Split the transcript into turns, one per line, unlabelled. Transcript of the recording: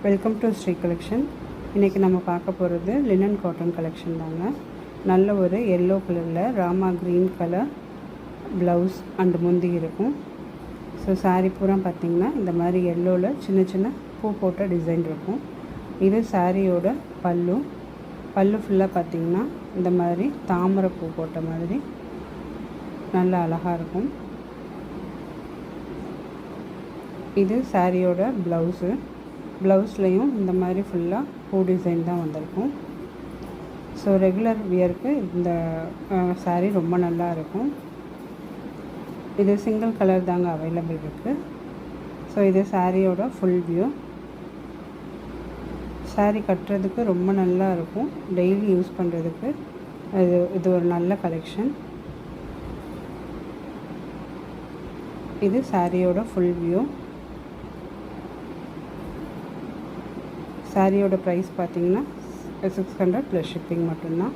Welcome to Sri collection. இன்றைக்கி நம்ம பார்க்க போகிறது லினன் காட்டன் கலெக்ஷன் தாங்க. நல்ல ஒரு எல்லோ கலரில் Rama green colour blouse and முந்தி இருக்கும். ஸோ சாரீ பூரா பார்த்திங்கன்னா இந்த மாதிரி எல்லோவில் சின்ன சின்ன பூ போட்ட டிசைன் இருக்கும். இது சாரியோட பல்லு ஃபுல்லாக பார்த்திங்கன்னா இந்த மாதிரி தாமரை பூ போட்ட மாதிரி நல்லா அழகாக இருக்கும். இது சாரியோட ப்ளவுஸ்லேயும் இந்த மாதிரி ஃபுல்லாக பூ டிசைன் தான் வந்திருக்கும். ஸோ ரெகுலர் வியருக்கு இந்த சாரீ ரொம்ப நல்லா இருக்கும். இது சிங்கிள் கலர் தாங்க அவைலபிள் இருக்குது. ஸோ இது சாரியோட ஃபுல் வியூ. சாரீ கட்டுறதுக்கு ரொம்ப நல்லா இருக்கும். டெய்லி யூஸ் பண்ணுறதுக்கு இது ஒரு நல்ல கலெக்ஷன். இது சாரியோட ஃபுல் வியூ. சாரியோட ப்ரைஸ் பார்த்திங்கன்னா 600 + ஷிப்பிங் மட்டும்தான்.